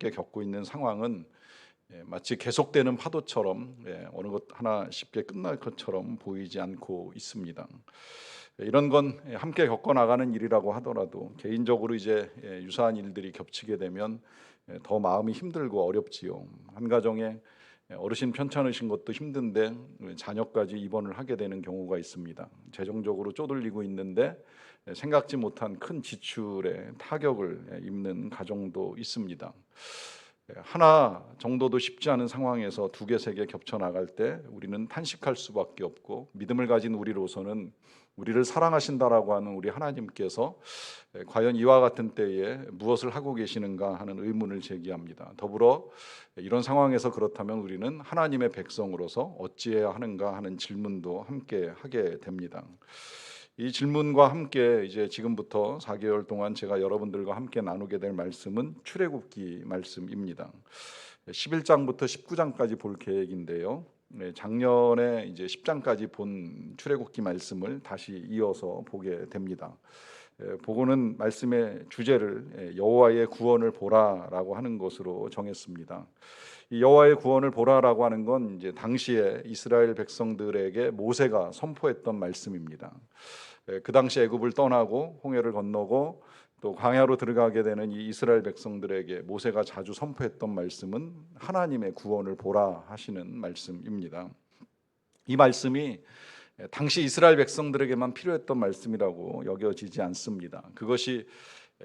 함께 겪고 있는 상황은 마치 계속되는 파도처럼 어느 것 하나 쉽게 끝날 것처럼 보이지 않고 있습니다. 이런 건 함께 겪어나가는 일이라고 하더라도 개인적으로 이제 유사한 일들이 겹치게 되면 더 마음이 힘들고 어렵지요. 한 가정에 어르신 편찮으신 것도 힘든데 자녀까지 입원을 하게 되는 경우가 있습니다. 재정적으로 쪼들리고 있는데 생각지 못한 큰 지출에 타격을 입는 가정도 있습니다. 하나 정도도 쉽지 않은 상황에서 두 개, 세 개 겹쳐 나갈 때 우리는 탄식할 수밖에 없고, 믿음을 가진 우리로서는 우리를 사랑하신다라고 하는 우리 하나님께서 과연 이와 같은 때에 무엇을 하고 계시는가 하는 의문을 제기합니다. 더불어 이런 상황에서 그렇다면 우리는 하나님의 백성으로서 어찌해야 하는가 하는 질문도 함께 하게 됩니다. 이 질문과 함께 이제 지금부터 4개월 동안 제가 여러분들과 함께 나누게 될 말씀은 출애굽기 말씀입니다. 11장부터 19장까지 볼 계획인데요. 작년에 이제 10장까지 본 출애굽기 말씀을 다시 이어서 보게 됩니다. 보고는 말씀의 주제를 여호와의 구원을 보라라고 하는 것으로 정했습니다. 이 여호와의 구원을 보라라고 하는 건 이제 당시에 이스라엘 백성들에게 모세가 선포했던 말씀입니다. 그 당시 애굽을 떠나고 홍해를 건너고 또 광야로 들어가게 되는 이 이스라엘 백성들에게 모세가 자주 선포했던 말씀은 하나님의 구원을 보라 하시는 말씀입니다. 이 말씀이 당시 이스라엘 백성들에게만 필요했던 말씀이라고 여겨지지 않습니다. 그것이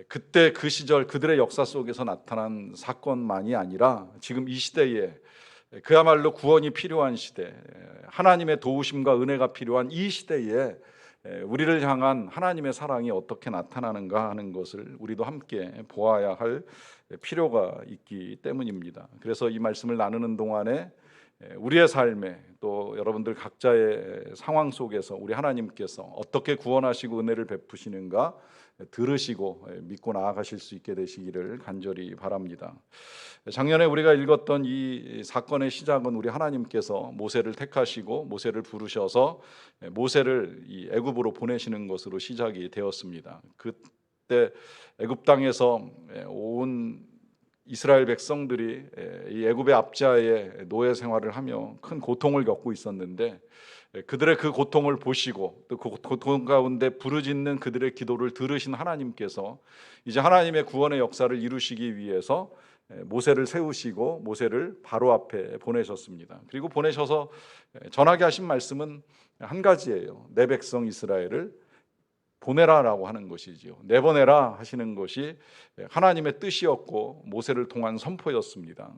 그때 그 시절 그들의 역사 속에서 나타난 사건만이 아니라 지금 이 시대에 그야말로 구원이 필요한 시대, 하나님의 도우심과 은혜가 필요한 이 시대에 우리를 향한 하나님의 사랑이 어떻게 나타나는가 하는 것을 우리도 함께 보아야 할 필요가 있기 때문입니다. 그래서 이 말씀을 나누는 동안에 우리의 삶에 또 여러분들 각자의 상황 속에서 우리 하나님께서 어떻게 구원하시고 은혜를 베푸시는가 들으시고 믿고 나아가실 수 있게 되시기를 간절히 바랍니다. 작년에 우리가 읽었던 이 사건의 시작은 우리 하나님께서 모세를 택하시고 모세를 부르셔서 모세를 이 애굽으로 보내시는 것으로 시작이 되었습니다. 그때 애굽 땅에서 온 이스라엘 백성들이 이 애굽의 압제하에 노예 생활을 하며 큰 고통을 겪고 있었는데, 그들의 그 고통을 보시고 또 그 고통 가운데 부르짖는 그들의 기도를 들으신 하나님께서 이제 하나님의 구원의 역사를 이루시기 위해서 모세를 세우시고 모세를 바로 앞에 보내셨습니다. 그리고 보내셔서 전하게 하신 말씀은 한 가지예요. 내 백성 이스라엘을 보내라라고 하는 것이지요. 내보내라 하시는 것이 하나님의 뜻이었고 모세를 통한 선포였습니다.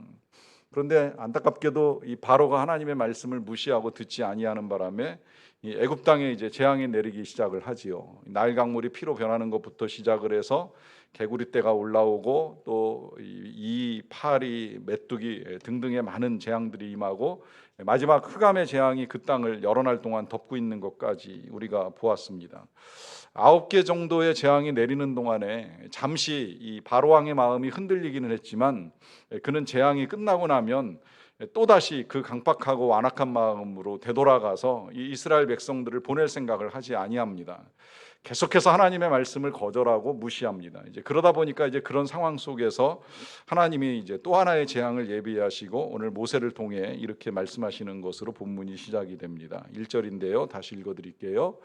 그런데 안타깝게도 이 바로가 하나님의 말씀을 무시하고 듣지 아니하는 바람에 이 애굽 땅에 이제 재앙이 내리기 시작을 하지요. 나일 강물이 피로 변하는 것부터 시작을 해서 개구리떼가 올라오고 또 이 파리, 메뚜기 등등의 많은 재앙들이 임하고 마지막 흑암의 재앙이 그 땅을 여러 날 동안 덮고 있는 것까지 우리가 보았습니다. 9개 정도의 재앙이 내리는 동안에 잠시 이 바로 왕의 마음이 흔들리기는 했지만 그는 재앙이 끝나고 나면 또다시 그 강팍하고 완악한 마음으로 되돌아가서 이 이스라엘 백성들을 보낼 생각을 하지 아니합니다. 계속해서 하나님의 말씀을 거절하고 무시합니다. 이제 그러다 보니까 이제 그런 상황 속에서 하나님이 이제 또 하나의 재앙을 예비하시고 오늘 모세를 통해 이렇게 말씀하시는 것으로 본문이 시작이 됩니다. 1절인데요. 다시 읽어드릴게요.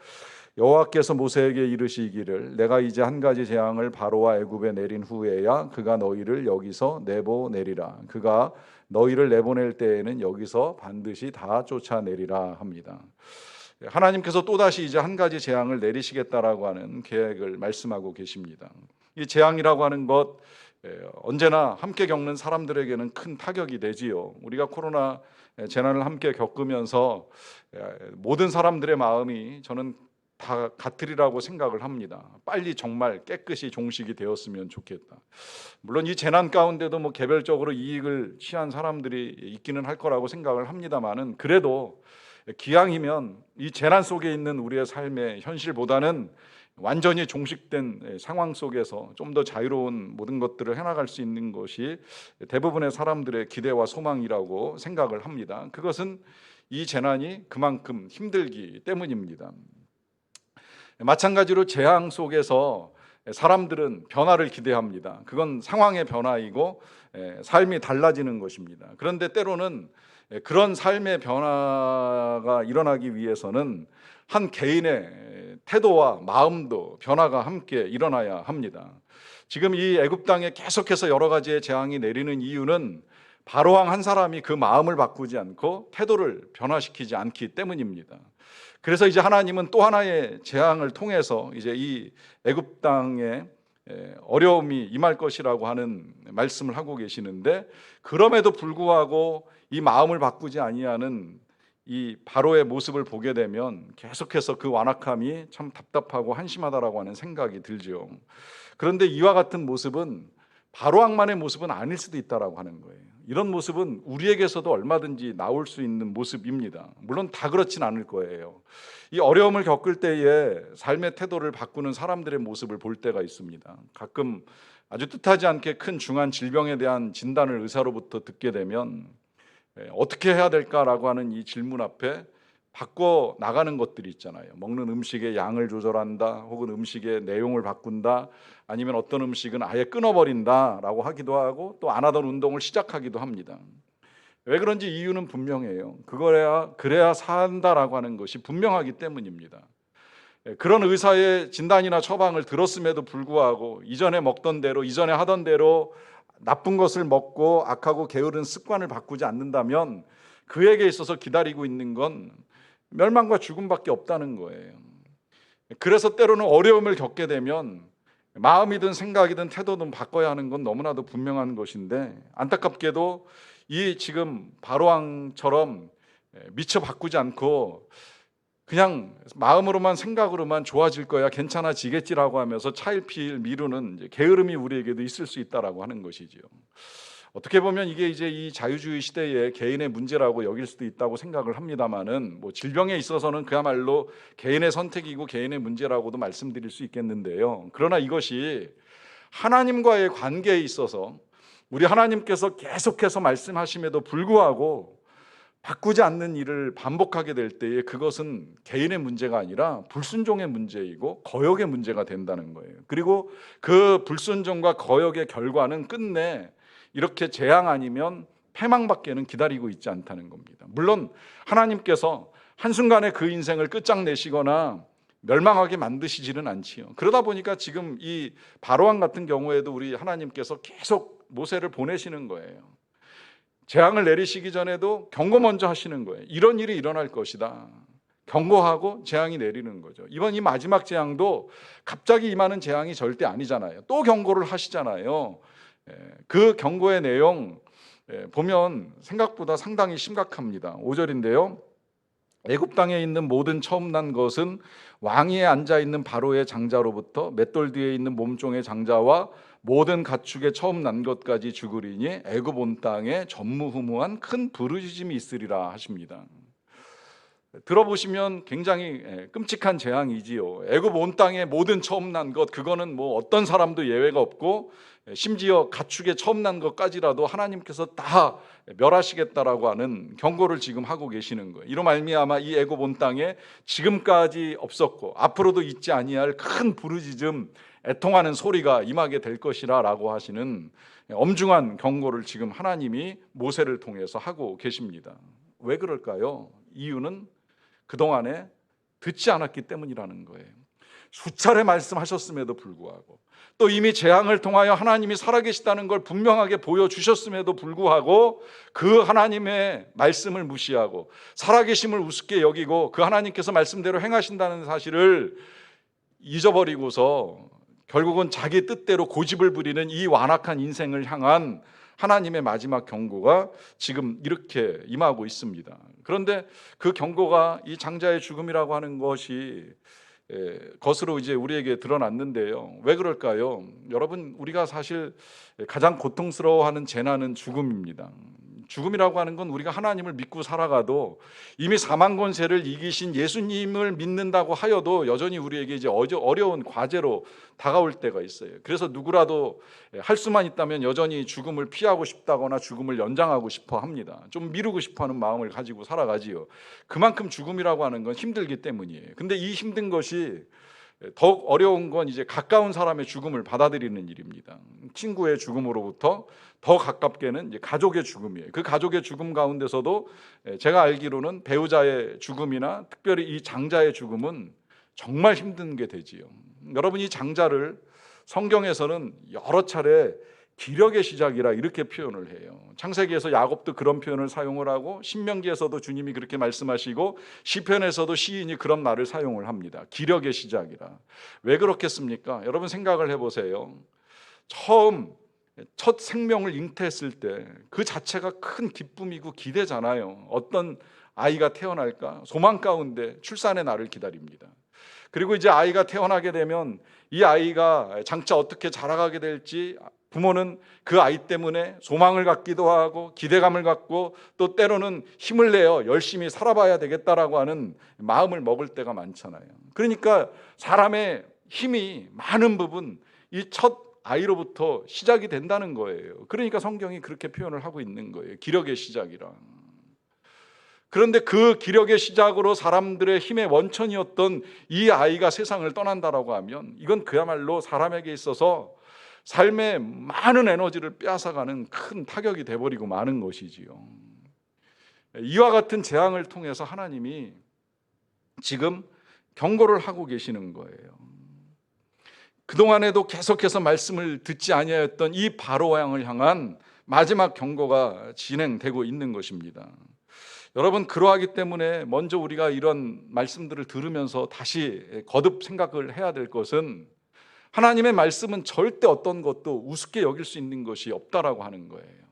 여호와께서 모세에게 이르시기를 내가 이제 한 가지 재앙을 바로와 애굽에 내린 후에야 그가 너희를 여기서 내보내리라. 그가 너희를 내보낼 때에는 여기서 반드시 다 쫓아내리라 합니다. 하나님께서 또다시 이제 한 가지 재앙을 내리시겠다라고 하는 계획을 말씀하고 계십니다. 이 재앙이라고 하는 것 언제나 함께 겪는 사람들에게는 큰 타격이 되지요. 우리가 코로나 재난을 함께 겪으면서 모든 사람들의 마음이 저는 다 같으리라고 생각을 합니다. 빨리 정말 깨끗이 종식이 되었으면 좋겠다. 물론 이 재난 가운데도 뭐 개별적으로 이익을 취한 사람들이 있기는 할 거라고 생각을 합니다만은 그래도 기왕이면 이 재난 속에 있는 우리의 삶의 현실보다는 완전히 종식된 상황 속에서 좀 더 자유로운 모든 것들을 해나갈 수 있는 것이 대부분의 사람들의 기대와 소망이라고 생각을 합니다. 그것은 이 재난이 그만큼 힘들기 때문입니다. 마찬가지로 재앙 속에서 사람들은 변화를 기대합니다. 그건 상황의 변화이고 삶이 달라지는 것입니다. 그런데 때로는 그런 삶의 변화가 일어나기 위해서는 한 개인의 태도와 마음도 변화가 함께 일어나야 합니다. 지금 이 애굽 땅에 계속해서 여러 가지의 재앙이 내리는 이유는 바로왕 한 사람이 그 마음을 바꾸지 않고 태도를 변화시키지 않기 때문입니다. 그래서 이제 하나님은 또 하나의 재앙을 통해서 이제 이 애굽 땅에 어려움이 임할 것이라고 하는 말씀을 하고 계시는데, 그럼에도 불구하고 이 마음을 바꾸지 아니하는 이 바로의 모습을 보게 되면 계속해서 그 완악함이 참 답답하고 한심하다라고 하는 생각이 들죠. 그런데 이와 같은 모습은 바로왕만의 모습은 아닐 수도 있다라고 하는 거예요. 이런 모습은 우리에게서도 얼마든지 나올 수 있는 모습입니다. 물론 다 그렇진 않을 거예요. 이 어려움을 겪을 때에 삶의 태도를 바꾸는 사람들의 모습을 볼 때가 있습니다. 가끔 아주 뜻하지 않게 큰 중한 질병에 대한 진단을 의사로부터 듣게 되면 어떻게 해야 될까라고 하는 이 질문 앞에 바꿔 나가는 것들이 있잖아요. 먹는 음식의 양을 조절한다, 혹은 음식의 내용을 바꾼다, 아니면 어떤 음식은 아예 끊어버린다라고 하기도 하고, 또 안 하던 운동을 시작하기도 합니다. 왜 그런지 이유는 분명해요. 그래야 산다라고 하는 것이 분명하기 때문입니다. 그런 의사의 진단이나 처방을 들었음에도 불구하고 이전에 먹던 대로, 이전에 하던 대로 나쁜 것을 먹고 악하고 게으른 습관을 바꾸지 않는다면 그에게 있어서 기다리고 있는 건 멸망과 죽음밖에 없다는 거예요. 그래서 때로는 어려움을 겪게 되면 마음이든 생각이든 태도든 바꿔야 하는 건 너무나도 분명한 것인데, 안타깝게도 이 지금 바로왕처럼 미처 바꾸지 않고 그냥 마음으로만 생각으로만 좋아질 거야, 괜찮아지겠지라고 하면서 차일피일 미루는 이제 게으름이 우리에게도 있을 수 있다라고 하는 것이지요. 어떻게 보면 이게 이제 이 자유주의 시대의 개인의 문제라고 여길 수도 있다고 생각을 합니다만은, 뭐 질병에 있어서는 그야말로 개인의 선택이고 개인의 문제라고도 말씀드릴 수 있겠는데요. 그러나 이것이 하나님과의 관계에 있어서 우리 하나님께서 계속해서 말씀하심에도 불구하고 바꾸지 않는 일을 반복하게 될 때에 그것은 개인의 문제가 아니라 불순종의 문제이고 거역의 문제가 된다는 거예요. 그리고 그 불순종과 거역의 결과는 끝내 이렇게 재앙 아니면 패망밖에는 기다리고 있지 않다는 겁니다. 물론 하나님께서 한순간에 그 인생을 끝장내시거나 멸망하게 만드시지는 않지요. 그러다 보니까 지금 이 바로왕 같은 경우에도 우리 하나님께서 계속 모세를 보내시는 거예요. 재앙을 내리시기 전에도 경고 먼저 하시는 거예요. 이런 일이 일어날 것이다. 경고하고 재앙이 내리는 거죠. 이번 이 마지막 재앙도 갑자기 임하는 재앙이 절대 아니잖아요. 또 경고를 하시잖아요. 그 경고의 내용 보면 생각보다 상당히 심각합니다. 5절인데요. 애굽 땅에 있는 모든 처음 난 것은 왕위에 앉아 있는 바로의 장자로부터 맷돌 뒤에 있는 몸종의 장자와 모든 가축의 처음 난 것까지 죽으리니 애굽 온 땅에 전무후무한 큰 부르짖음이 있으리라 하십니다. 들어보시면 굉장히 끔찍한 재앙이지요. 애굽 온 땅에 모든 처음 난 것, 그거는 뭐 어떤 사람도 예외가 없고 심지어 가축의 처음 난 것까지라도 하나님께서 다 멸하시겠다라고 하는 경고를 지금 하고 계시는 거예요. 이로 말미암아 이 애굽 온 땅에 지금까지 없었고 앞으로도 있지 아니할 큰 부르짖음, 애통하는 소리가 임하게 될 것이라라고 하시는 엄중한 경고를 지금 하나님이 모세를 통해서 하고 계십니다. 왜 그럴까요? 이유는 그동안에 듣지 않았기 때문이라는 거예요. 수차례 말씀하셨음에도 불구하고, 또 이미 재앙을 통하여 하나님이 살아계시다는 걸 분명하게 보여주셨음에도 불구하고 그 하나님의 말씀을 무시하고 살아계심을 우습게 여기고 그 하나님께서 말씀대로 행하신다는 사실을 잊어버리고서 결국은 자기 뜻대로 고집을 부리는 이 완악한 인생을 향한 하나님의 마지막 경고가 지금 이렇게 임하고 있습니다. 그런데 그 경고가 이 장자의 죽음이라고 하는 것이 것으로 이제 우리에게 드러났는데요. 왜 그럴까요? 여러분, 우리가 사실 가장 고통스러워하는 재난은 죽음입니다. 죽음이라고 하는 건 우리가 하나님을 믿고 살아가도 이미 사망 권세를 이기신 예수님을 믿는다고 하여도 여전히 우리에게 이제 어려운 과제로 다가올 때가 있어요. 그래서 누구라도 할 수만 있다면 여전히 죽음을 피하고 싶다거나 죽음을 연장하고 싶어 합니다. 좀 미루고 싶어 하는 마음을 가지고 살아가지요. 그만큼 죽음이라고 하는 건 힘들기 때문이에요. 근데 이 힘든 것이 더욱 어려운 건 이제 가까운 사람의 죽음을 받아들이는 일입니다. 친구의 죽음으로부터 더 가깝게는 이제 가족의 죽음이에요. 그 가족의 죽음 가운데서도 제가 알기로는 배우자의 죽음이나 특별히 이 장자의 죽음은 정말 힘든 게 되지요. 여러분, 이 장자를 성경에서는 여러 차례 기력의 시작이라 이렇게 표현을 해요. 창세기에서 야곱도 그런 표현을 사용을 하고, 신명기에서도 주님이 그렇게 말씀하시고, 시편에서도 시인이 그런 말을 사용을 합니다. 기력의 시작이라. 왜 그렇겠습니까? 여러분 생각을 해보세요. 첫 생명을 잉태했을 때 그 자체가 큰 기쁨이고 기대잖아요. 어떤 아이가 태어날까? 소망 가운데 출산의 날을 기다립니다. 그리고 이제 아이가 태어나게 되면 이 아이가 장차 어떻게 자라가게 될지 부모는 그 아이 때문에 소망을 갖기도 하고 기대감을 갖고, 또 때로는 힘을 내어 열심히 살아봐야 되겠다라고 하는 마음을 먹을 때가 많잖아요. 그러니까 사람의 힘이 많은 부분 이 첫 아이로부터 시작이 된다는 거예요. 그러니까 성경이 그렇게 표현을 하고 있는 거예요. 기력의 시작이라. 그런데 그 기력의 시작으로 사람들의 힘의 원천이었던 이 아이가 세상을 떠난다라고 하면 이건 그야말로 사람에게 있어서 삶의 많은 에너지를 빼앗아가는 큰 타격이 돼버리고 마는 것이지요. 이와 같은 재앙을 통해서 하나님이 지금 경고를 하고 계시는 거예요. 그동안에도 계속해서 말씀을 듣지 아니하였던 이 바로 왕을 향한 마지막 경고가 진행되고 있는 것입니다. 여러분, 그러하기 때문에 먼저 우리가 이런 말씀들을 들으면서 다시 거듭 생각을 해야 될 것은, 하나님의 말씀은 절대 어떤 것도 우습게 여길 수 있는 것이 없다라고 하는 거예요.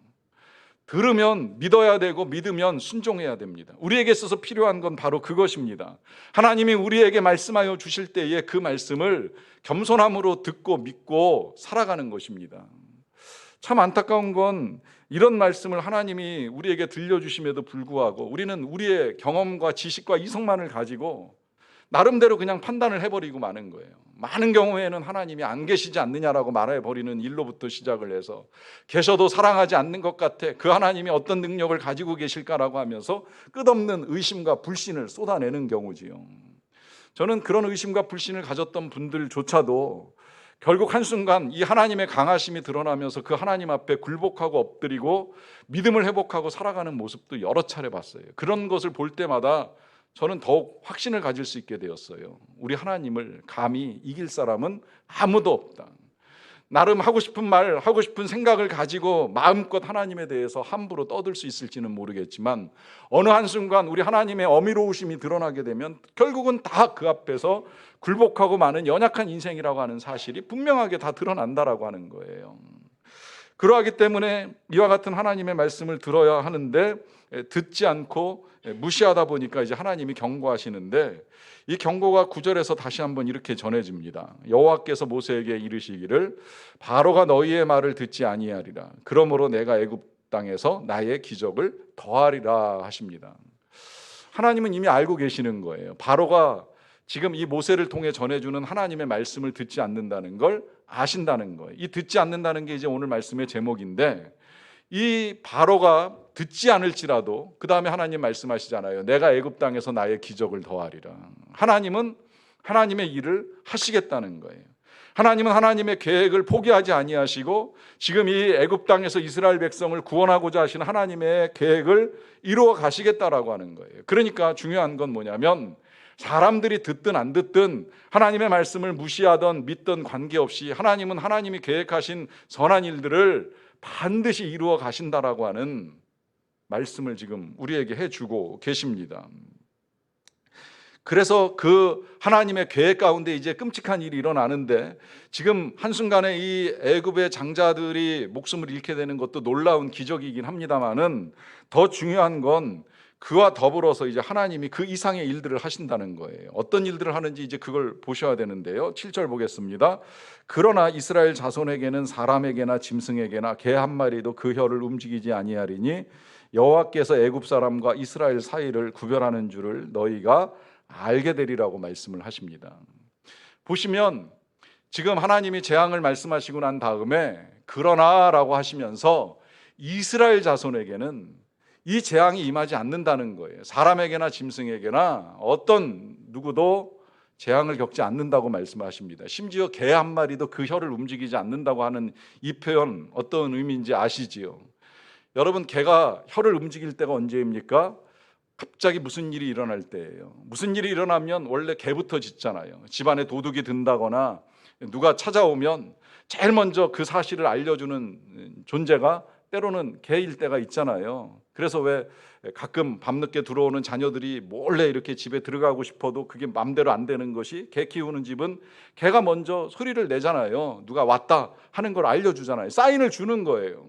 들으면 믿어야 되고 믿으면 순종해야 됩니다. 우리에게 있어서 필요한 건 바로 그것입니다. 하나님이 우리에게 말씀하여 주실 때에 그 말씀을 겸손함으로 듣고 믿고 살아가는 것입니다. 참 안타까운 건 이런 말씀을 하나님이 우리에게 들려주심에도 불구하고 우리는 우리의 경험과 지식과 이성만을 가지고 나름대로 그냥 판단을 해버리고 마는 거예요. 많은 경우에는 하나님이 안 계시지 않느냐라고 말해버리는 일로부터 시작을 해서, 계셔도 사랑하지 않는 것 같아, 그 하나님이 어떤 능력을 가지고 계실까라고 하면서 끝없는 의심과 불신을 쏟아내는 경우지요. 저는 그런 의심과 불신을 가졌던 분들조차도 결국 한순간 이 하나님의 강하심이 드러나면서 그 하나님 앞에 굴복하고 엎드리고 믿음을 회복하고 살아가는 모습도 여러 차례 봤어요. 그런 것을 볼 때마다 저는 더욱 확신을 가질 수 있게 되었어요. 우리 하나님을 감히 이길 사람은 아무도 없다. 나름 하고 싶은 말, 하고 싶은 생각을 가지고 마음껏 하나님에 대해서 함부로 떠들 수 있을지는 모르겠지만, 어느 한순간 우리 하나님의 어미로우심이 드러나게 되면 결국은 다 그 앞에서 굴복하고 마는 연약한 인생이라고 하는 사실이 분명하게 다 드러난다라고 하는 거예요. 그러하기 때문에 이와 같은 하나님의 말씀을 들어야 하는데 듣지 않고 무시하다 보니까 이제 하나님이 경고하시는데, 이 경고가 9절에서 다시 한번 이렇게 전해집니다. 여호와께서 모세에게 이르시기를 바로가 너희의 말을 듣지 아니하리라. 그러므로 내가 애굽 땅에서 나의 기적을 더하리라 하십니다. 하나님은 이미 알고 계시는 거예요. 바로가 지금 이 모세를 통해 전해주는 하나님의 말씀을 듣지 않는다는 걸 아신다는 거예요. 이 듣지 않는다는 게 이제 오늘 말씀의 제목인데, 이 바로가 듣지 않을지라도 그 다음에 하나님 말씀하시잖아요. 내가 애굽 땅에서 나의 기적을 더하리라. 하나님은 하나님의 일을 하시겠다는 거예요. 하나님은 하나님의 계획을 포기하지 아니하시고 지금 이 애굽 땅에서 이스라엘 백성을 구원하고자 하시는 하나님의 계획을 이루어 가시겠다라고 하는 거예요. 그러니까 중요한 건 뭐냐면, 사람들이 듣든 안 듣든 하나님의 말씀을 무시하던 믿던 관계없이 하나님은 하나님이 계획하신 선한 일들을 반드시 이루어 가신다라고 하는 말씀을 지금 우리에게 해주고 계십니다. 그래서 그 하나님의 계획 가운데 이제 끔찍한 일이 일어나는데, 지금 한순간에 이 애굽의 장자들이 목숨을 잃게 되는 것도 놀라운 기적이긴 합니다만은, 더 중요한 건 그와 더불어서 이제 하나님이 그 이상의 일들을 하신다는 거예요. 어떤 일들을 하는지 이제 그걸 보셔야 되는데요. 7절 보겠습니다. 그러나 이스라엘 자손에게는 사람에게나 짐승에게나 개 한 마리도 그 혀를 움직이지 아니하리니 여호와께서 애굽 사람과 이스라엘 사이를 구별하는 줄을 너희가 알게 되리라고 말씀을 하십니다. 보시면 지금 하나님이 재앙을 말씀하시고 난 다음에 그러나라고 하시면서 이스라엘 자손에게는 이 재앙이 임하지 않는다는 거예요. 사람에게나 짐승에게나 어떤 누구도 재앙을 겪지 않는다고 말씀하십니다. 심지어 개 한 마리도 그 혀를 움직이지 않는다고 하는 이 표현 어떤 의미인지 아시지요? 여러분, 개가 혀를 움직일 때가 언제입니까? 갑자기 무슨 일이 일어날 때예요. 무슨 일이 일어나면 원래 개부터 짖잖아요. 집안에 도둑이 든다거나 누가 찾아오면 제일 먼저 그 사실을 알려주는 존재가 때로는 개일 때가 있잖아요. 그래서 왜 가끔 밤늦게 들어오는 자녀들이 몰래 이렇게 집에 들어가고 싶어도 그게 맘대로 안 되는 것이, 개 키우는 집은 개가 먼저 소리를 내잖아요. 누가 왔다 하는 걸 알려주잖아요. 사인을 주는 거예요.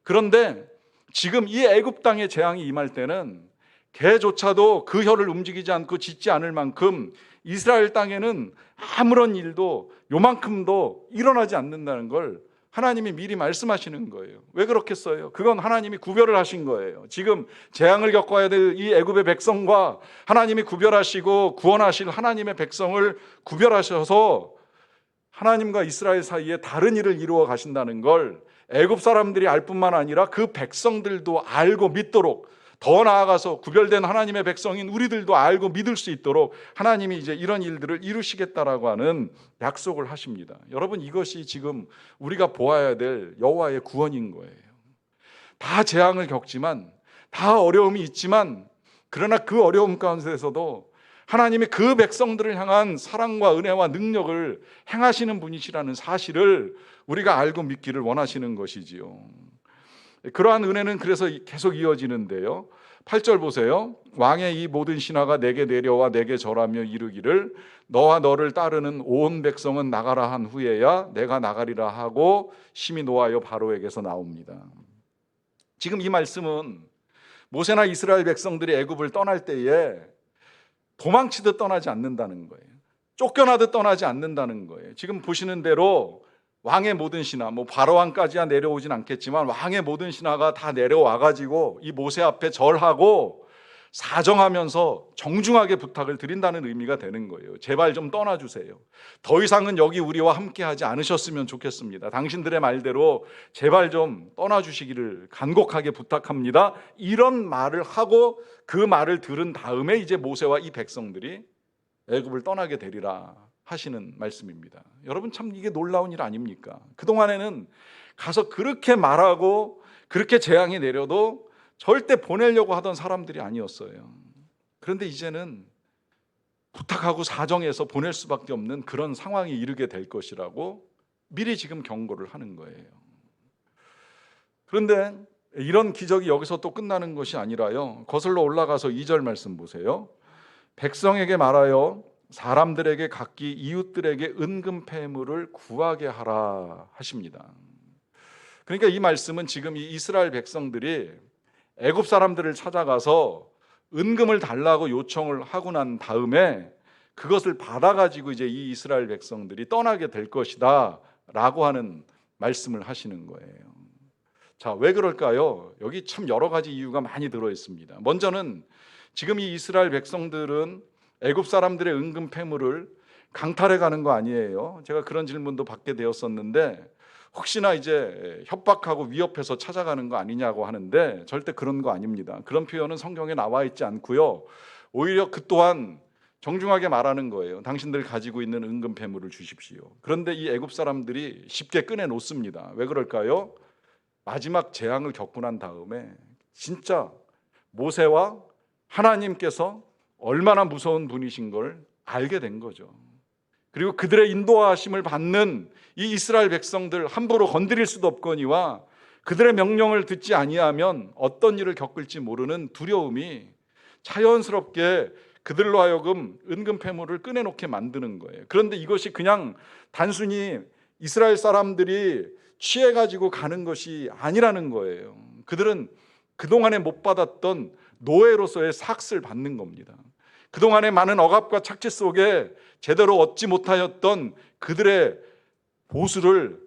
그런데 지금 이 애굽 땅에 재앙이 임할 때는 개조차도 그 혀를 움직이지 않고 짖지 않을 만큼 이스라엘 땅에는 아무런 일도 요만큼도 일어나지 않는다는 걸 하나님이 미리 말씀하시는 거예요. 왜 그렇겠어요? 그건 하나님이 구별을 하신 거예요. 지금 재앙을 겪어야 될 이 애굽의 백성과 하나님이 구별하시고 구원하실 하나님의 백성을 구별하셔서 하나님과 이스라엘 사이에 다른 일을 이루어 가신다는 걸 애굽 사람들이 알 뿐만 아니라 그 백성들도 알고 믿도록, 더 나아가서 구별된 하나님의 백성인 우리들도 알고 믿을 수 있도록 하나님이 이제 이런 일들을 이루시겠다라고 하는 약속을 하십니다. 여러분, 이것이 지금 우리가 보아야 될 여호와의 구원인 거예요. 다 재앙을 겪지만, 다 어려움이 있지만, 그러나 그 어려움 가운데서도 하나님이 그 백성들을 향한 사랑과 은혜와 능력을 행하시는 분이시라는 사실을 우리가 알고 믿기를 원하시는 것이지요. 그러한 은혜는 그래서 계속 이어지는데요. 8절 보세요. 왕의 이 모든 신하가 내게 내려와 내게 절하며 이르기를 너와 너를 따르는 온 백성은 나가라 한 후에야 내가 나가리라 하고 심히 노하여 바로에게서 나옵니다. 지금 이 말씀은 모세나 이스라엘 백성들이 애굽을 떠날 때에 도망치듯 떠나지 않는다는 거예요. 쫓겨나듯 떠나지 않는다는 거예요. 지금 보시는 대로 왕의 모든 신하, 바로왕까지야 내려오진 않겠지만 왕의 모든 신하가 다 내려와가지고 이 모세 앞에 절하고 사정하면서 정중하게 부탁을 드린다는 의미가 되는 거예요. 제발 좀 떠나주세요. 더 이상은 여기 우리와 함께하지 않으셨으면 좋겠습니다. 당신들의 말대로 제발 좀 떠나주시기를 간곡하게 부탁합니다. 이런 말을 하고 그 말을 들은 다음에 이제 모세와 이 백성들이 애굽을 떠나게 되리라 하시는 말씀입니다. 여러분, 참 이게 놀라운 일 아닙니까? 그동안에는 가서 그렇게 말하고 그렇게 재앙이 내려도 절대 보내려고 하던 사람들이 아니었어요. 그런데 이제는 부탁하고 사정해서 보낼 수밖에 없는 그런 상황이 이르게 될 것이라고 미리 지금 경고를 하는 거예요. 그런데 이런 기적이 여기서 또 끝나는 것이 아니라요, 거슬러 올라가서 2절 말씀 보세요. 백성에게 말하여 사람들에게 각기 이웃들에게 은금 패물을 구하게 하라 하십니다. 그러니까 이 말씀은 지금 이 이스라엘 백성들이 애굽 사람들을 찾아가서 은금을 달라고 요청을 하고 난 다음에 그것을 받아가지고 이제 이 이스라엘 백성들이 떠나게 될 것이다 라고 하는 말씀을 하시는 거예요. 자, 왜 그럴까요? 여기 참 여러 가지 이유가 많이 들어 있습니다. 먼저는 지금 이 이스라엘 백성들은 애굽 사람들의 은금 패물을 강탈해 가는 거 아니에요? 제가 그런 질문도 받게 되었었는데 혹시나 이제 협박하고 위협해서 찾아가는 거 아니냐고 하는데 절대 그런 거 아닙니다. 그런 표현은 성경에 나와 있지 않고요. 오히려 그 또한 정중하게 말하는 거예요. 당신들 가지고 있는 은금 패물을 주십시오. 그런데 이 애굽 사람들이 쉽게 꺼내 놓습니다. 왜 그럴까요? 마지막 재앙을 겪고 난 다음에 진짜 모세와 하나님께서 얼마나 무서운 분이신 걸 알게 된 거죠. 그리고 그들의 인도하심을 받는 이 이스라엘 백성들 함부로 건드릴 수도 없거니와 그들의 명령을 듣지 아니하면 어떤 일을 겪을지 모르는 두려움이 자연스럽게 그들로 하여금 은금 패물을 꺼내놓게 만드는 거예요. 그런데 이것이 그냥 단순히 이스라엘 사람들이 취해가지고 가는 것이 아니라는 거예요. 그들은 그동안에 못 받았던 노예로서의 삭스를 받는 겁니다. 그동안의 많은 억압과 착취 속에 제대로 얻지 못하였던 그들의 보수를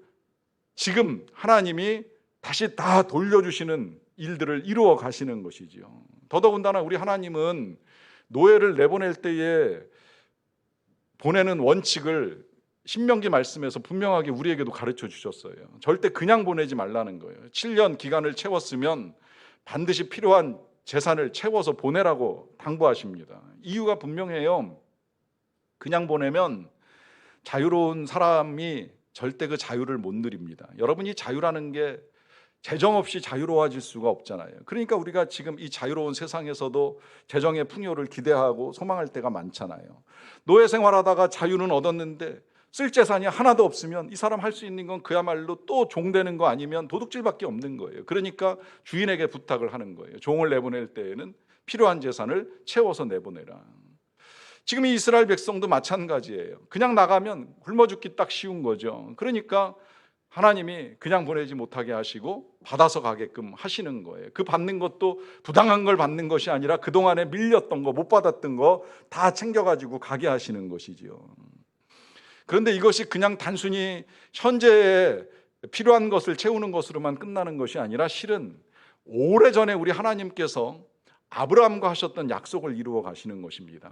지금 하나님이 다시 다 돌려주시는 일들을 이루어 가시는 것이지요. 더더군다나 우리 하나님은 노예를 내보낼 때에 보내는 원칙을 신명기 말씀에서 분명하게 우리에게도 가르쳐 주셨어요. 절대 그냥 보내지 말라는 거예요. 7년 기간을 채웠으면 반드시 필요한 재산을 채워서 보내라고 당부하십니다. 이유가 분명해요. 그냥 보내면 자유로운 사람이 절대 그 자유를 못 누립니다. 여러분이 자유라는 게 재정 없이 자유로워질 수가 없잖아요. 그러니까 우리가 지금 이 자유로운 세상에서도 재정의 풍요를 기대하고 소망할 때가 많잖아요. 노예 생활하다가 자유는 얻었는데 쓸 재산이 하나도 없으면 이 사람 할 수 있는 건 그야말로 또 종되는 거 아니면 도둑질밖에 없는 거예요. 그러니까 주인에게 부탁을 하는 거예요. 종을 내보낼 때에는 필요한 재산을 채워서 내보내라. 지금 이 이스라엘 백성도 마찬가지예요. 그냥 나가면 굶어 죽기 딱 쉬운 거죠. 그러니까 하나님이 그냥 보내지 못하게 하시고 받아서 가게끔 하시는 거예요. 그 받는 것도 부당한 걸 받는 것이 아니라 그동안에 밀렸던 거, 못 받았던 거 다 챙겨가지고 가게 하시는 것이지요. 그런데 이것이 그냥 단순히 현재에 필요한 것을 채우는 것으로만 끝나는 것이 아니라 실은 오래전에 우리 하나님께서 아브라함과 하셨던 약속을 이루어 가시는 것입니다.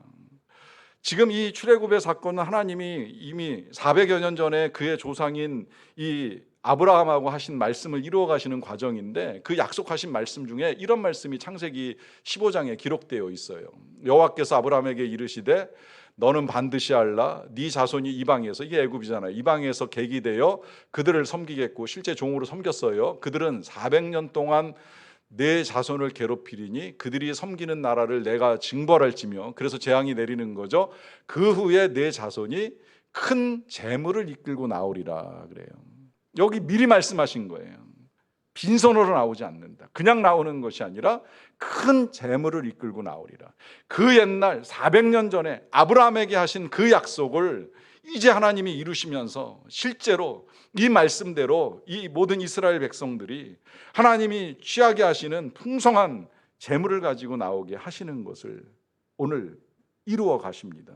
지금 이 출애굽의 사건은 하나님이 이미 400여 년 전에 그의 조상인 이 아브라함하고 하신 말씀을 이루어 가시는 과정인데, 그 약속하신 말씀 중에 이런 말씀이 창세기 15장에 기록되어 있어요. 여호와께서 아브라함에게 이르시되 너는 반드시 알라 네 자손이 이방에서, 이게 애굽이잖아요, 이방에서 객이 되어 그들을 섬기겠고, 실제 종으로 섬겼어요. 그들은 400년 동안 내 자손을 괴롭히리니 그들이 섬기는 나라를 내가 징벌할지며, 그래서 재앙이 내리는 거죠. 그 후에 내 자손이 큰 재물을 이끌고 나오리라 그래요. 여기 미리 말씀하신 거예요. 빈손으로 나오지 않는다. 그냥 나오는 것이 아니라 큰 재물을 이끌고 나오리라. 그 옛날 400년 전에 아브라함에게 하신 그 약속을 이제 하나님이 이루시면서 실제로 이 말씀대로 이 모든 이스라엘 백성들이 하나님이 취하게 하시는 풍성한 재물을 가지고 나오게 하시는 것을 오늘 이루어 가십니다.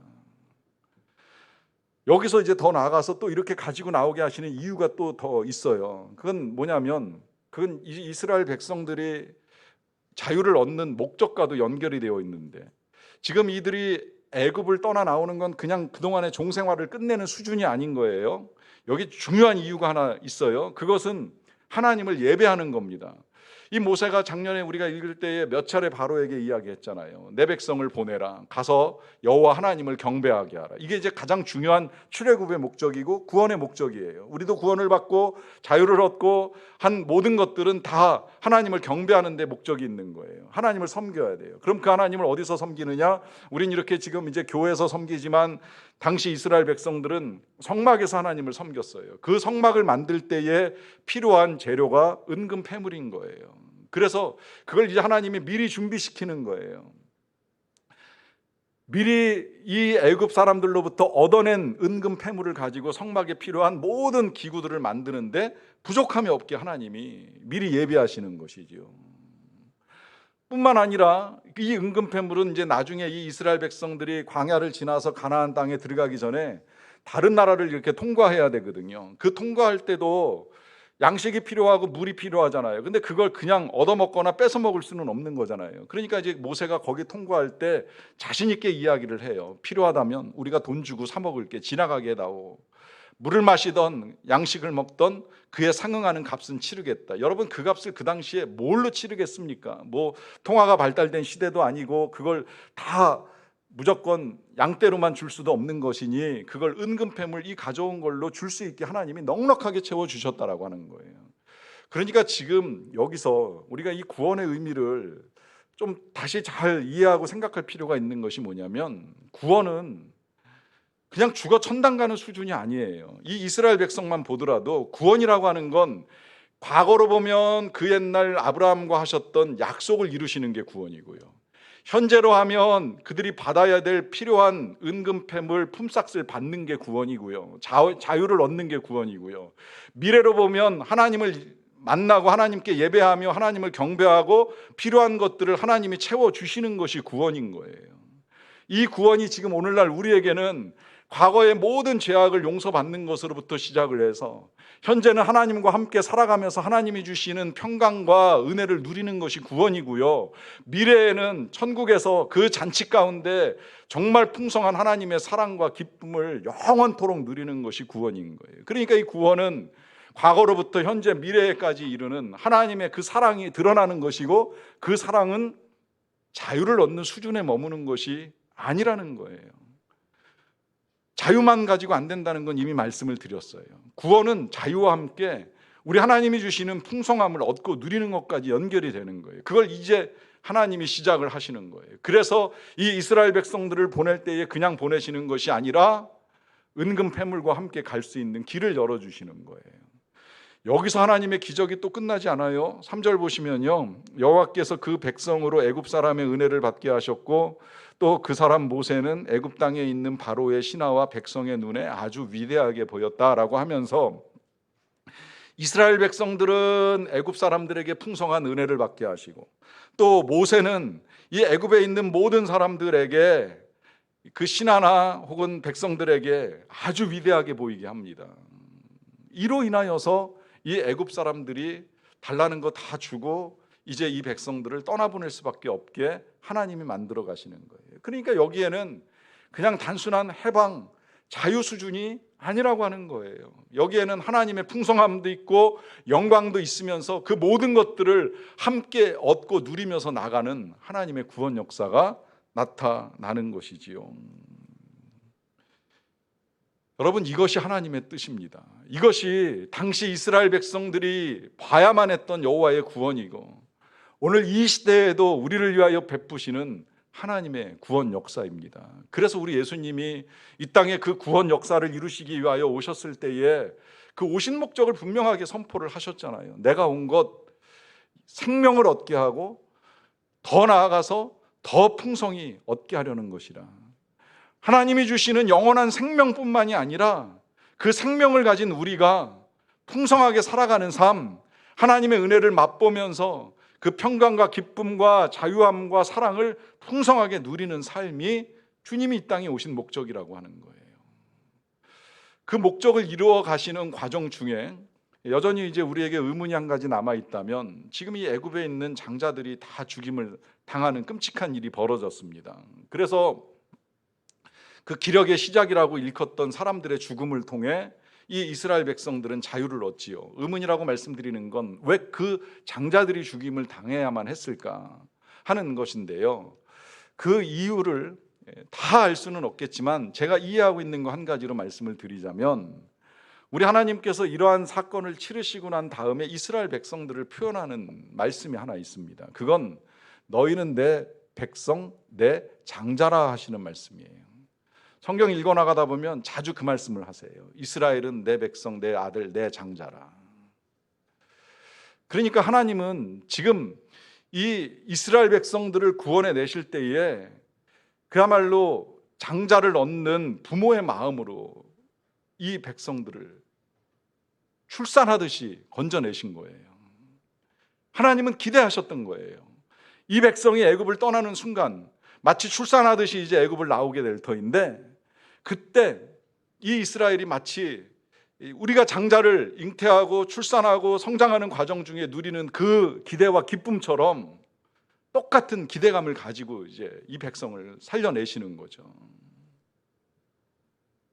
여기서 이제 더 나아가서 또 이렇게 가지고 나오게 하시는 이유가 또 더 있어요. 그건 뭐냐면, 그건 이스라엘 백성들이 자유를 얻는 목적과도 연결이 되어 있는데, 지금 이들이 애굽을 떠나 나오는 건 그냥 그동안의 종생활을 끝내는 수준이 아닌 거예요. 여기 중요한 이유가 하나 있어요. 그것은 하나님을 예배하는 겁니다. 이 모세가 작년에 우리가 읽을 때에 몇 차례 바로에게 이야기했잖아요. 내 백성을 보내라. 가서 여호와 하나님을 경배하게 하라. 이게 이제 가장 중요한 출애굽의 목적이고 구원의 목적이에요. 우리도 구원을 받고 자유를 얻고 한 모든 것들은 다 하나님을 경배하는 데 목적이 있는 거예요. 하나님을 섬겨야 돼요. 그럼 그 하나님을 어디서 섬기느냐? 우린 이렇게 지금 이제 교회에서 섬기지만 당시 이스라엘 백성들은 성막에서 하나님을 섬겼어요. 그 성막을 만들 때에 필요한 재료가 은금 패물인 거예요. 그래서 그걸 이제 하나님이 미리 준비시키는 거예요. 미리 이 애굽 사람들로부터 얻어낸 은금 패물을 가지고 성막에 필요한 모든 기구들을 만드는데 부족함이 없게 하나님이 미리 예비하시는 것이지요. 뿐만 아니라 이 은금 패물은 이제 나중에 이 이스라엘 백성들이 광야를 지나서 가나안 땅에 들어가기 전에 다른 나라를 이렇게 통과해야 되거든요. 그 통과할 때도 양식이 필요하고 물이 필요하잖아요. 근데 그걸 그냥 얻어먹거나 뺏어 먹을 수는 없는 거잖아요. 그러니까 이제 모세가 거기 통과할 때 자신 있게 이야기를 해요. 필요하다면 우리가 돈 주고 사 먹을게. 지나가게 해다오. 물을 마시던 양식을 먹던 그에 상응하는 값은 치르겠다. 여러분, 그 값을 그 당시에 뭘로 치르겠습니까? 뭐 통화가 발달된 시대도 아니고 그걸 다 무조건 양떼로만 줄 수도 없는 것이니 그걸 은금패물 이 가져온 걸로 줄 수 있게 하나님이 넉넉하게 채워주셨다라고 하는 거예요. 그러니까 지금 여기서 우리가 이 구원의 의미를 좀 다시 잘 이해하고 생각할 필요가 있는 것이 뭐냐면, 구원은 그냥 죽어 천당 가는 수준이 아니에요. 이 이스라엘 백성만 보더라도 구원이라고 하는 건 과거로 보면 그 옛날 아브라함과 하셨던 약속을 이루시는 게 구원이고요. 현재로 하면 그들이 받아야 될 필요한 은금패물 품삯을 받는 게 구원이고요. 자유를 얻는 게 구원이고요. 미래로 보면 하나님을 만나고 하나님께 예배하며 하나님을 경배하고 필요한 것들을 하나님이 채워주시는 것이 구원인 거예요. 이 구원이 지금 오늘날 우리에게는 과거의 모든 죄악을 용서받는 것으로부터 시작을 해서 현재는 하나님과 함께 살아가면서 하나님이 주시는 평강과 은혜를 누리는 것이 구원이고요. 미래에는 천국에서 그 잔치 가운데 정말 풍성한 하나님의 사랑과 기쁨을 영원토록 누리는 것이 구원인 거예요. 그러니까 이 구원은 과거로부터 현재 미래에까지 이르는 하나님의 그 사랑이 드러나는 것이고, 그 사랑은 자유를 얻는 수준에 머무는 것이 아니라는 거예요. 자유만 가지고 안 된다는 건 이미 말씀을 드렸어요. 구원은 자유와 함께 우리 하나님이 주시는 풍성함을 얻고 누리는 것까지 연결이 되는 거예요. 그걸 이제 하나님이 시작을 하시는 거예요. 그래서 이 이스라엘 백성들을 보낼 때에 그냥 보내시는 것이 아니라 은금 패물과 함께 갈 수 있는 길을 열어주시는 거예요. 여기서 하나님의 기적이 또 끝나지 않아요. 3절 보시면요, 여호와께서 그 백성으로 애굽 사람의 은혜를 받게 하셨고 또 그 사람 모세는 애굽 땅에 있는 바로의 신하와 백성의 눈에 아주 위대하게 보였다라고 하면서 이스라엘 백성들은 애굽 사람들에게 풍성한 은혜를 받게 하시고 또 모세는 이 애굽에 있는 모든 사람들에게 그 신하나 혹은 백성들에게 아주 위대하게 보이게 합니다. 이로 인하여서 이 애굽 사람들이 달라는 거 다 주고 이제 이 백성들을 떠나보낼 수밖에 없게 하나님이 만들어 가시는 거예요. 그러니까 여기에는 그냥 단순한 해방, 자유 수준이 아니라고 하는 거예요. 여기에는 하나님의 풍성함도 있고 영광도 있으면서 그 모든 것들을 함께 얻고 누리면서 나가는 하나님의 구원 역사가 나타나는 것이지요. 여러분, 이것이 하나님의 뜻입니다. 이것이 당시 이스라엘 백성들이 봐야만 했던 여호와의 구원이고 오늘 이 시대에도 우리를 위하여 베푸시는 하나님의 구원 역사입니다. 그래서 우리 예수님이 이 땅에 그 구원 역사를 이루시기 위하여 오셨을 때에 그 오신 목적을 분명하게 선포를 하셨잖아요. 내가 온 것 생명을 얻게 하고 더 나아가서 더 풍성히 얻게 하려는 것이라. 하나님이 주시는 영원한 생명뿐만이 아니라 그 생명을 가진 우리가 풍성하게 살아가는 삶, 하나님의 은혜를 맛보면서 그 평강과 기쁨과 자유함과 사랑을 풍성하게 누리는 삶이 주님이 이 땅에 오신 목적이라고 하는 거예요. 그 목적을 이루어 가시는 과정 중에 여전히 이제 우리에게 의문이 한 가지 남아 있다면 지금 이 애굽에 있는 장자들이 다 죽임을 당하는 끔찍한 일이 벌어졌습니다. 그래서 그 기력의 시작이라고 일컫던 사람들의 죽음을 통해 이 이스라엘 백성들은 자유를 얻지요. 의문이라고 말씀드리는 건 왜 그 장자들이 죽임을 당해야만 했을까 하는 것인데요. 그 이유를 다 알 수는 없겠지만 제가 이해하고 있는 거 한 가지로 말씀을 드리자면 우리 하나님께서 이러한 사건을 치르시고 난 다음에 이스라엘 백성들을 표현하는 말씀이 하나 있습니다. 그건 너희는 내 백성, 내 장자라 하시는 말씀이에요. 성경 읽어나가다 보면 자주 그 말씀을 하세요. 이스라엘은 내 백성, 내 아들, 내 장자라. 그러니까 하나님은 지금 이 이스라엘 백성들을 구원해 내실 때에 그야말로 장자를 얻는 부모의 마음으로 이 백성들을 출산하듯이 건져내신 거예요. 하나님은 기대하셨던 거예요. 이 백성이 애굽을 떠나는 순간 마치 출산하듯이 이제 애굽을 나오게 될 터인데 그때 이 이스라엘이 마치 우리가 장자를 잉태하고 출산하고 성장하는 과정 중에 누리는 그 기대와 기쁨처럼 똑같은 기대감을 가지고 이제 이 백성을 살려내시는 거죠.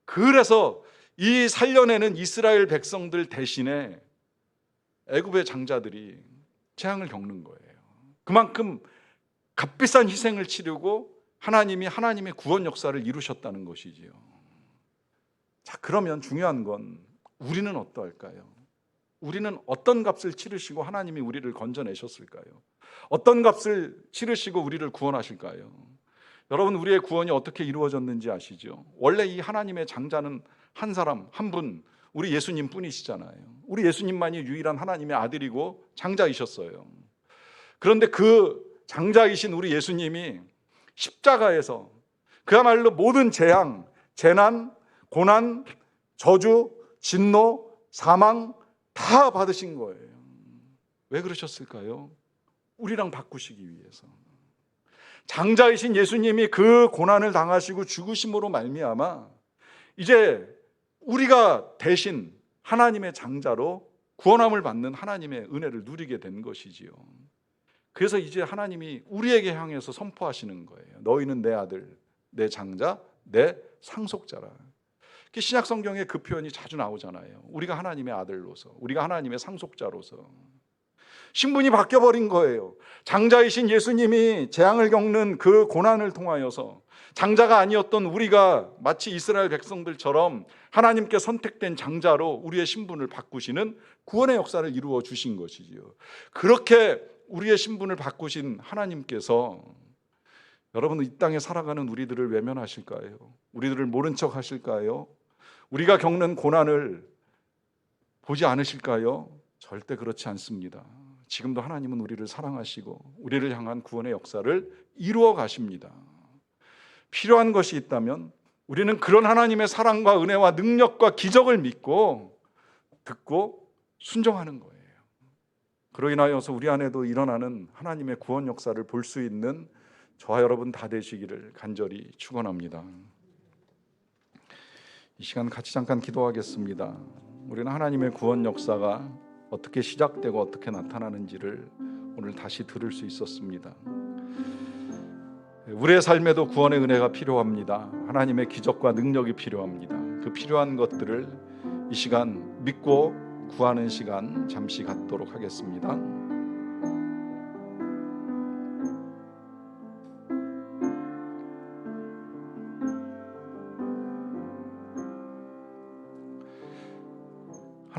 그래서 이 살려내는 이스라엘 백성들 대신에 애굽의 장자들이 재앙을 겪는 거예요. 그만큼 값비싼 희생을 치르고 하나님이 하나님의 구원 역사를 이루셨다는 것이지요. 자, 그러면 중요한 건 우리는 어떠할까요? 우리는 어떤 값을 치르시고 하나님이 우리를 건져내셨을까요? 어떤 값을 치르시고 우리를 구원하실까요? 여러분, 우리의 구원이 어떻게 이루어졌는지 아시죠? 원래 이 하나님의 장자는 한 사람, 한 분, 우리 예수님 뿐이시잖아요. 우리 예수님만이 유일한 하나님의 아들이고 장자이셨어요. 그런데 그 장자이신 우리 예수님이 십자가에서 그야말로 모든 재앙, 재난, 고난, 저주, 진노, 사망 다 받으신 거예요. 왜 그러셨을까요? 우리랑 바꾸시기 위해서. 장자이신 예수님이 그 고난을 당하시고 죽으심으로 말미암아 이제 우리가 대신 하나님의 장자로 구원함을 받는 하나님의 은혜를 누리게 된 것이지요. 그래서 이제 하나님이 우리에게 향해서 선포하시는 거예요. 너희는 내 아들, 내 장자, 내 상속자라. 신약 성경에 그 표현이 자주 나오잖아요. 우리가 하나님의 아들로서, 우리가 하나님의 상속자로서. 신분이 바뀌어버린 거예요. 장자이신 예수님이 재앙을 겪는 그 고난을 통하여서 장자가 아니었던 우리가 마치 이스라엘 백성들처럼 하나님께 선택된 장자로 우리의 신분을 바꾸시는 구원의 역사를 이루어 주신 것이지요. 그렇게 우리의 신분을 바꾸신 하나님께서 여러분, 이 땅에 살아가는 우리들을 외면하실까요? 우리들을 모른 척 하실까요? 우리가 겪는 고난을 보지 않으실까요? 절대 그렇지 않습니다. 지금도 하나님은 우리를 사랑하시고 우리를 향한 구원의 역사를 이루어 가십니다. 필요한 것이 있다면 우리는 그런 하나님의 사랑과 은혜와 능력과 기적을 믿고 듣고 순종하는 거예요. 그로 인하여서 우리 안에도 일어나는 하나님의 구원 역사를 볼 수 있는 저와 여러분 다 되시기를 간절히 축원합니다. 이 시간 같이 잠깐 기도하겠습니다. 우리는 하나님의 구원 역사가 어떻게 시작되고 어떻게 나타나는지를 오늘 다시 들을 수 있었습니다. 우리의 삶에도 구원의 은혜가 필요합니다. 하나님의 기적과 능력이 필요합니다. 그 필요한 것들을 이 시간 믿고 구하는 시간 잠시 갖도록 하겠습니다.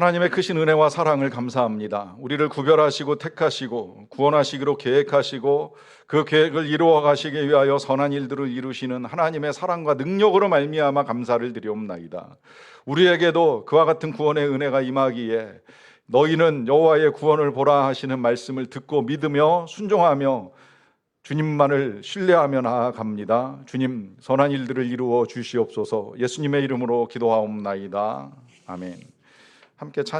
하나님의 크신 은혜와 사랑을 감사합니다. 우리를 구별하시고 택하시고 구원하시기로 계획하시고 그 계획을 이루어 가시기 위하여 선한 일들을 이루시는 하나님의 사랑과 능력으로 말미암아 감사를 드리옵나이다. 우리에게도 그와 같은 구원의 은혜가 임하기에 너희는 여호와의 구원을 보라 하시는 말씀을 듣고 믿으며 순종하며 주님만을 신뢰하며 나아갑니다. 주님, 선한 일들을 이루어 주시옵소서. 예수님의 이름으로 기도하옵나이다. 아멘. 함께 찬